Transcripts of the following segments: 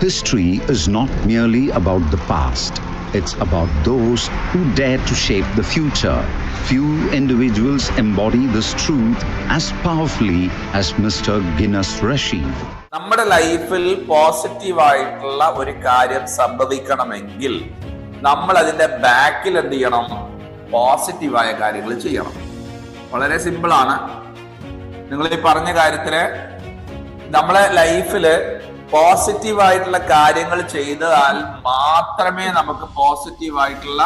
History is not merely about the past. It's about those who dare to shape the future. Few individuals embody this truth as powerfully as Mr. Guinness Rashid. നമ്മുടെ ലൈഫിൽ പോസിറ്റീവായിട്ടുള്ള ഒരു കാര്യം സംഭവിക്കണമെങ്കിൽ നമ്മൾ അതിന്റെ ബാക്കിൽ എന്ത് ചെയ്യണം? പോസിറ്റീവായ കാര്യങ്ങൾ ചെയ്യണം. വളരെ സിമ്പിളാണ്. നിങ്ങൾ ഈ പറഞ്ഞ കാര്യത്തില് നമ്മളെ ലൈഫില് പോസിറ്റീവായിട്ടുള്ള കാര്യങ്ങൾ ചെയ്താൽ മാത്രമേ നമുക്ക് പോസിറ്റീവായിട്ടുള്ള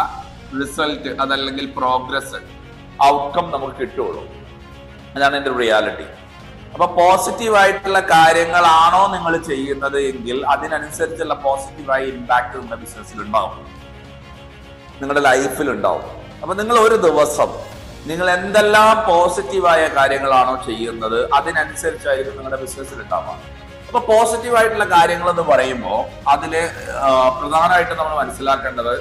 റിസൾട്ട് അതല്ലെങ്കിൽ പ്രോഗ്രസ് ഔട്ട്കം നമുക്ക് കിട്ടുള്ളൂ. അതാണ് എൻ്റെ റിയാലിറ്റി. അപ്പൊ പോസിറ്റീവായിട്ടുള്ള കാര്യങ്ങളാണോ നിങ്ങൾ ചെയ്യുന്നത് എങ്കിൽ അതിനനുസരിച്ചുള്ള പോസിറ്റീവായ ഇമ്പാക്ട് നിങ്ങളുടെ ബിസിനസ്സിൽ ഉണ്ടാവും, നിങ്ങളുടെ ലൈഫിൽ ഉണ്ടാവും. അപ്പൊ നിങ്ങൾ ഒരു ദിവസം നിങ്ങൾ എന്തെല്ലാം പോസിറ്റീവായ കാര്യങ്ങളാണോ ചെയ്യുന്നത് അതിനനുസരിച്ചായിരിക്കും നിങ്ങളുടെ ബിസിനസ്സിൽ ഉണ്ടാവുക. അപ്പൊ പോസിറ്റീവായിട്ടുള്ള കാര്യങ്ങൾ എന്ന് പറയുമ്പോൾ അതില് പ്രധാനമായിട്ട് നമ്മൾ മനസ്സിലാക്കേണ്ടത്,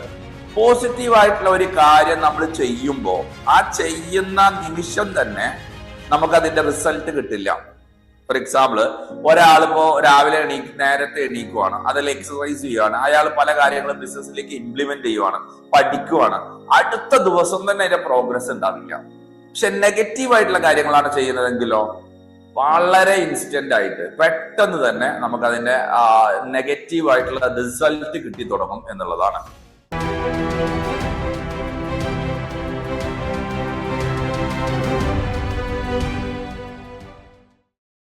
പോസിറ്റീവായിട്ടുള്ള ഒരു കാര്യം നമ്മൾ ചെയ്യുമ്പോൾ ആ ചെയ്യുന്ന നിമിഷം തന്നെ നമുക്ക് അതിന്റെ റിസൾട്ട് കിട്ടില്ല. ഫോർ എക്സാമ്പിൾ, ഒരാളിപ്പോ രാവിലെ നേരത്തെ എണീക്കുവാണ്, അതിൽ എക്സസൈസ് ചെയ്യുവാണ്, അയാൾ പല കാര്യങ്ങളും ബിസിനസ്സിലേക്ക് ഇംപ്ലിമെന്റ് ചെയ്യുവാണ്, പഠിക്കുവാണ്, അടുത്ത ദിവസം തന്നെ അതിന്റെ പ്രോഗ്രസ് ഉണ്ടാവില്ല. പക്ഷെ നെഗറ്റീവ് ആയിട്ടുള്ള കാര്യങ്ങളാണ് ചെയ്യുന്നതെങ്കിലോ വളരെ ഇൻസ്റ്റന്റ് ആയിട്ട് പെട്ടെന്ന് തന്നെ നമുക്ക് അതിന്റെ നെഗറ്റീവ് ആയിട്ടുള്ള റിസൾട്ട് കിട്ടി തുടങ്ങും എന്നുള്ളതാണ്.